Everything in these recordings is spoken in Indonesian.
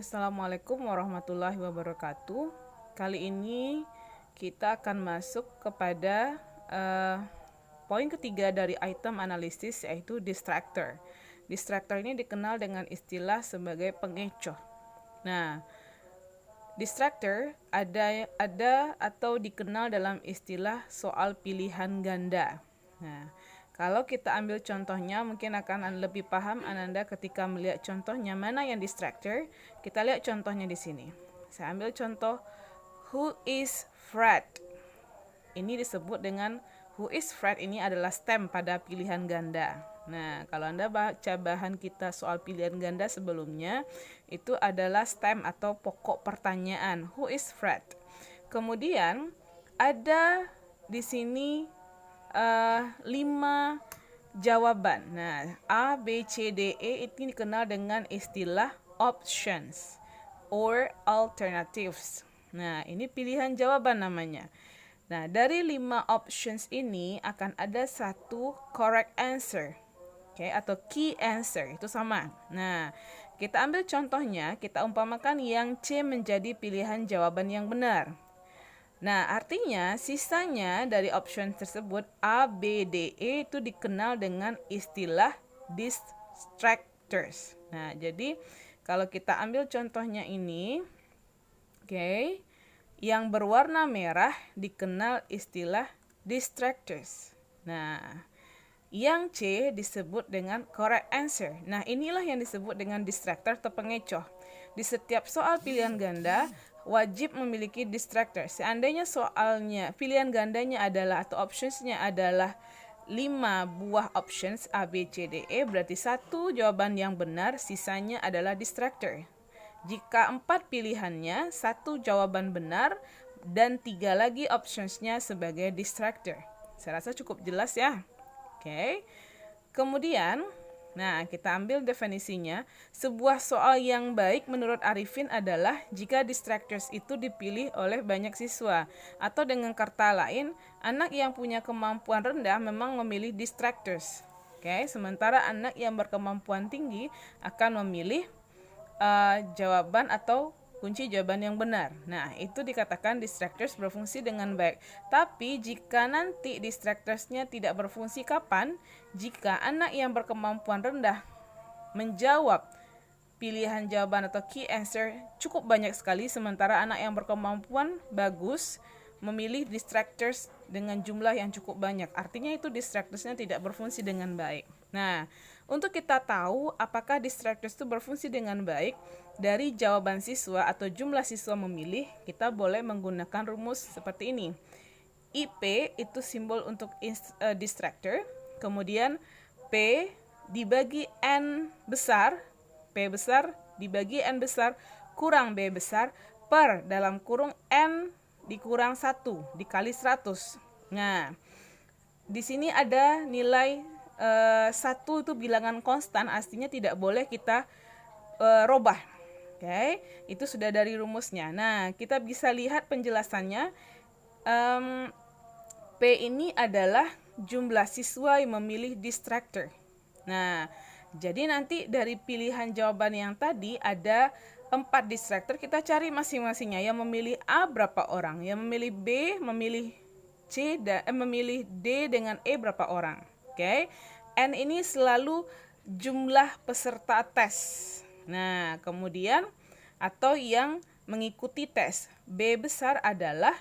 Assalamualaikum warahmatullahi wabarakatuh. Kali ini kita akan masuk kepada poin ketiga dari item analisis, yaitu distractor. Distractor ini dikenal dengan istilah sebagai pengecoh. Nah, distractor ada atau dikenal dalam istilah soal pilihan ganda. Nah, kalau kita ambil contohnya, mungkin akan lebih paham Ananda ketika melihat contohnya mana yang distractor. Kita lihat contohnya di sini. Saya ambil contoh who is Fred. Ini disebut dengan who is Fred, ini adalah stem pada pilihan ganda. Nah, kalau Anda baca bahan kita soal pilihan ganda sebelumnya, itu adalah stem atau pokok pertanyaan, who is Fred. Kemudian ada di sini 5 jawaban. Nah, A, B, C, D, E ini dikenal dengan istilah options or alternatives. Nah, ini pilihan jawaban namanya. Nah, dari 5 options ini akan ada satu correct answer. Oke, atau key answer, itu sama. Nah, kita ambil contohnya, kita umpamakan yang C menjadi pilihan jawaban yang benar. Nah, artinya sisanya dari option tersebut A, B, D, E itu dikenal dengan istilah distractors. Nah, jadi kalau kita ambil contohnya ini, oke, yang berwarna merah dikenal istilah distractors. Nah, yang C disebut dengan correct answer. Nah, inilah yang disebut dengan distractor atau pengecoh. Di setiap soal pilihan ganda wajib memiliki distractor. Seandainya soalnya pilihan gandanya adalah atau optionsnya adalah 5 buah options A, B, C, D, E, berarti satu jawaban yang benar, sisanya adalah distractor. Jika 4 pilihannya, satu jawaban benar dan 3 lagi optionsnya sebagai distractor. Saya rasa cukup jelas ya. Oke. Kemudian, nah, kita ambil definisinya. Sebuah soal yang baik menurut Arifin adalah jika distractors itu dipilih oleh banyak siswa. Atau dengan kata lain, anak yang punya kemampuan rendah memang memilih distractors. Oke, sementara anak yang berkemampuan tinggi akan memilih jawaban atau kunci jawaban yang benar. Nah, itu dikatakan distractors berfungsi dengan baik. Tapi jika nanti distractorsnya tidak berfungsi kapan? Jika anak yang berkemampuan rendah menjawab pilihan jawaban atau key answer cukup banyak sekali, sementara anak yang berkemampuan bagus memilih distractors dengan jumlah yang cukup banyak. Artinya itu distractorsnya tidak berfungsi dengan baik. Nah, untuk kita tahu apakah distractors itu berfungsi dengan baik, dari jawaban siswa atau jumlah siswa memilih, kita boleh menggunakan rumus seperti ini. IP itu simbol untuk distractor, kemudian P dibagi N besar, P besar dibagi N besar kurang B besar per dalam kurung N dikurang 1 dikali 100. Nah, di sini ada nilai 1 itu bilangan konstan, artinya tidak boleh kita robah. Oke, itu sudah dari rumusnya. Nah, kita bisa lihat penjelasannya. P ini adalah jumlah siswa yang memilih distractor. Nah, jadi nanti dari pilihan jawaban yang tadi ada 4 distractor, kita cari masing-masingnya. Yang memilih A berapa orang, yang memilih B, memilih C, dan memilih D dengan E berapa orang. Oke, N ini selalu jumlah peserta tes. Nah, kemudian atau yang mengikuti tes. B besar adalah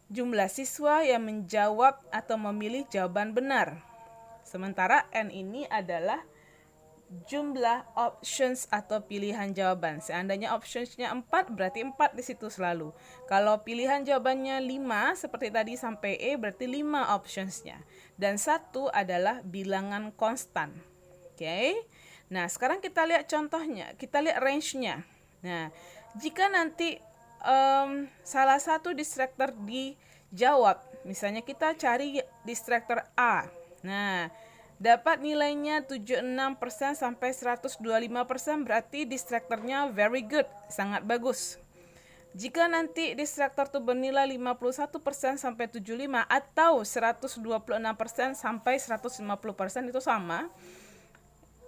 jumlah siswa yang menjawab atau memilih jawaban benar. Sementara N ini adalah jumlah options atau pilihan jawaban. Seandainya optionsnya 4, berarti 4 di situ selalu. Kalau pilihan jawabannya 5, seperti tadi sampai E, berarti 5 optionsnya. Dan 1 adalah bilangan konstan. Oke. Nah, sekarang kita lihat contohnya, kita lihat range-nya. Nah, jika nanti salah satu distractor dijawab, misalnya kita cari distractor A. Nah, dapat nilainya 76% sampai 125%, berarti distractornya very good, sangat bagus. Jika nanti distractor itu bernilai 51% sampai 75 atau 126% sampai 150% itu sama,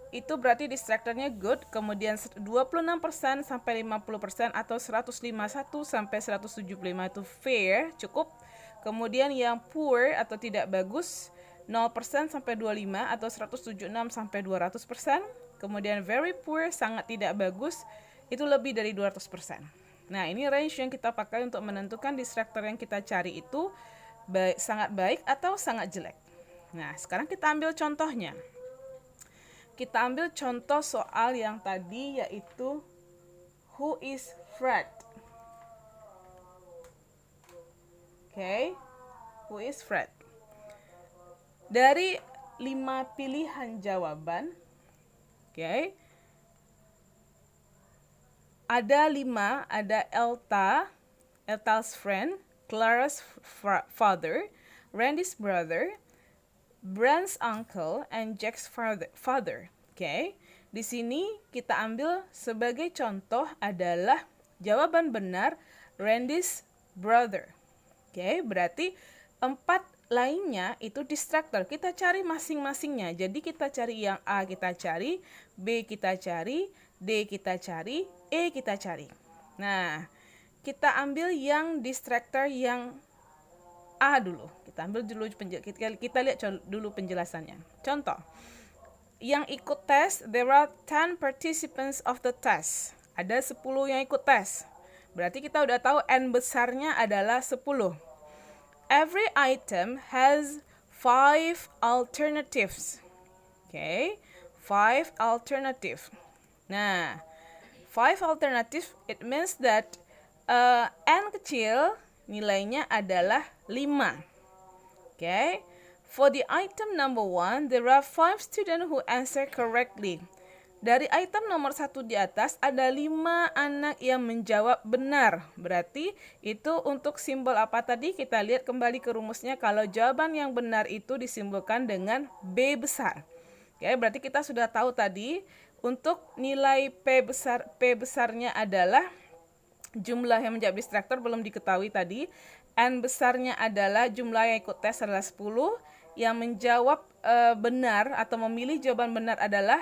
itu berarti distractornya good, kemudian 26% sampai 50% atau 151 sampai 175 itu fair, cukup. Kemudian yang poor atau tidak bagus 0% sampai 25 atau 176 sampai 200%. Kemudian very poor, sangat tidak bagus, itu lebih dari 200%. Nah, ini range yang kita pakai untuk menentukan distractor yang kita cari itu sangat baik atau sangat jelek. Nah, sekarang kita ambil contohnya. Kita ambil contoh soal yang tadi, yaitu who is Fred? Oke, who is Fred? Dari 5 pilihan jawaban, oke, ada 5, ada Elta's friend, Clara's father, Randy's brother, Brand's uncle, and Jack's father. Oke, di sini kita ambil sebagai contoh adalah jawaban benar Randy's brother. Oke, berarti 4 lainnya itu distractor. Kita cari masing-masingnya. Jadi kita cari yang A kita cari, B kita cari, D kita cari, E kita cari. Nah, kita ambil yang distractor yang A dulu. Kita ambil dulu kita lihat dulu penjelasannya. Contoh. Yang ikut tes, there are 10 participants of the test. Ada 10 yang ikut tes. Berarti kita udah tahu N besarnya adalah 10. Every item has 5 alternatives. Okay, 5 alternative. Nah, 5 alternative, it means that N kecil nilainya adalah 5. Okay, for the item number 1, there are 5 students who answer correctly. Dari item nomor 1 di atas ada 5 anak yang menjawab benar. Berarti itu untuk simbol apa tadi? Kita lihat kembali ke rumusnya. Kalau jawaban yang benar itu disimbolkan dengan B besar. Oke, berarti kita sudah tahu tadi untuk nilai P besarnya adalah jumlah yang menjawab distractor belum diketahui tadi. N besarnya adalah jumlah yang ikut tes adalah 10. Yang menjawab benar atau memilih jawaban benar adalah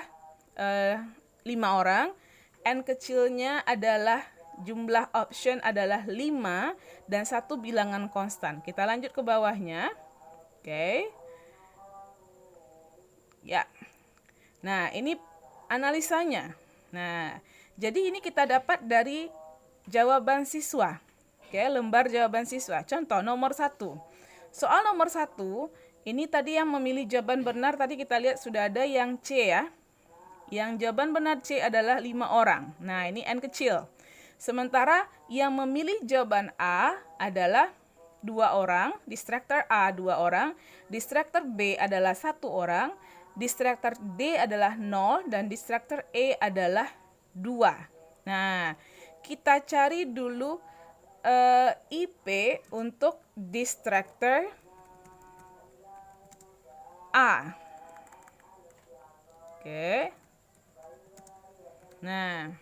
5 orang. N kecilnya adalah jumlah option adalah 5 dan 1 bilangan konstan. Kita lanjut ke bawahnya. Oke. Ya. Nah, ini analisanya. Nah, jadi ini kita dapat dari jawaban siswa. Oke, lembar jawaban siswa. Contoh nomor 1. Soal nomor 1, ini tadi yang memilih jawaban benar tadi kita lihat sudah ada yang C ya. Yang jawaban benar C adalah 5 orang. Nah, ini N kecil. Sementara yang memilih jawaban A adalah 2 orang, distractor A 2 orang, distractor B adalah 1 orang, distractor D adalah 0, dan distractor E adalah 2. Nah, kita cari dulu IP untuk distractor A. Oke. Nah,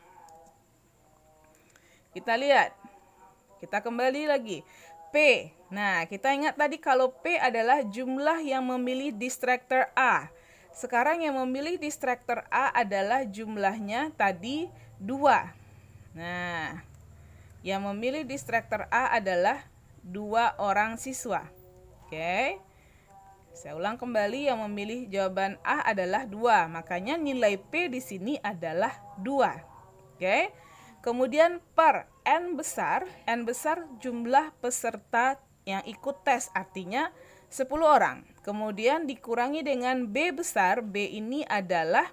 kita lihat. Kita kembali lagi. P. Nah, kita ingat tadi kalau P adalah jumlah yang memilih distractor A. Sekarang yang memilih distractor A adalah jumlahnya tadi 2. Nah, yang memilih distractor A adalah 2 orang siswa. Oke. Saya ulang kembali, yang memilih jawaban A adalah 2. Makanya nilai P di sini adalah 2. Oke. Kemudian per N besar jumlah peserta yang ikut tes, artinya 10 orang. Kemudian dikurangi dengan B besar, B ini adalah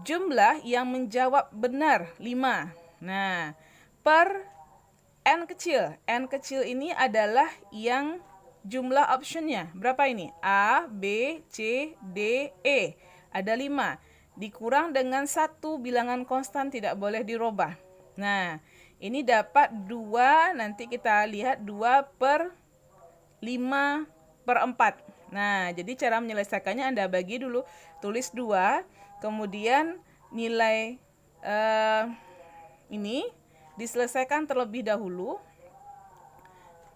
jumlah yang menjawab benar, 5. Nah, per N kecil ini adalah yang jumlah optionnya. Berapa ini? A, B, C, D, E. Ada 5. Dikurang dengan 1 bilangan konstan, tidak boleh dirubah. Nah, ini dapat 2, nanti kita lihat 2 per 5 per 4. Nah, jadi cara menyelesaikannya Anda bagi dulu, tulis 2, kemudian nilai ini diselesaikan terlebih dahulu.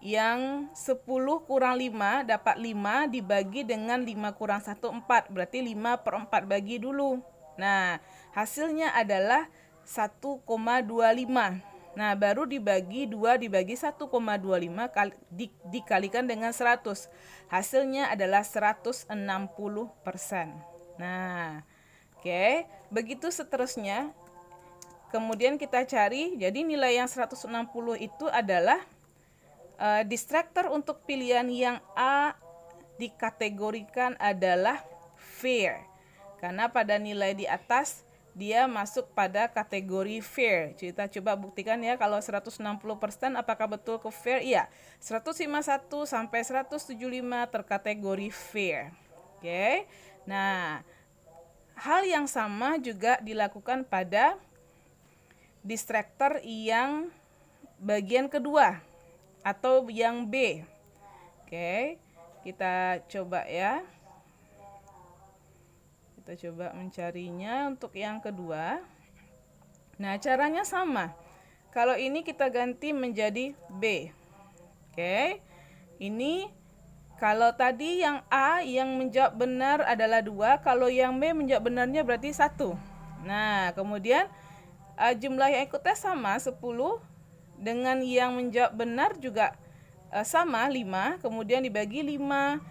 yang 10 kurang 5 dapat 5 dibagi dengan 5 kurang 1, 4. Berarti 5/4 bagi dulu. Nah, hasilnya adalah 1,25. Nah, baru dibagi 2 dibagi 1,25 dikalikan dengan 100. Hasilnya adalah 160%. Nah, oke. Begitu seterusnya. Kemudian kita cari, jadi nilai yang 160 itu adalah distractor untuk pilihan yang A dikategorikan adalah fair. Karena pada nilai di atas dia masuk pada kategori fair. Kita coba buktikan ya, kalau 160% apakah betul ke fair? Iya. 151 sampai 175 terkategori fair. Oke. Nah, hal yang sama juga dilakukan pada distractor yang bagian kedua atau yang B. Oke, kita coba ya. Kita coba mencarinya untuk yang kedua. Nah, caranya sama. Kalau ini kita ganti menjadi B. Oke. Ini kalau tadi yang A yang menjawab benar adalah 2, kalau yang B menjawab benarnya berarti 1. Nah, kemudian jumlah yang ikut tes sama 10. Dengan yang menjawab benar juga sama 5, kemudian dibagi 5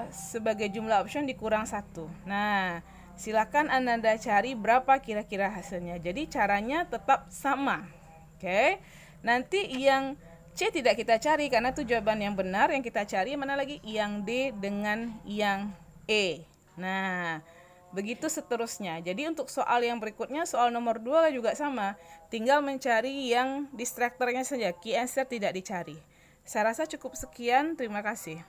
sebagai jumlah option dikurang 1. Nah, silakan Anda cari berapa kira-kira hasilnya. Jadi caranya tetap sama. Oke. Nanti yang C tidak kita cari karena itu jawaban yang benar. Yang kita cari mana lagi? Yang D dengan yang E. Nah, begitu seterusnya. Jadi untuk soal yang berikutnya, soal nomor 2 juga sama. Tinggal mencari yang distractornya saja. Key answer tidak dicari. Saya rasa cukup sekian. Terima kasih.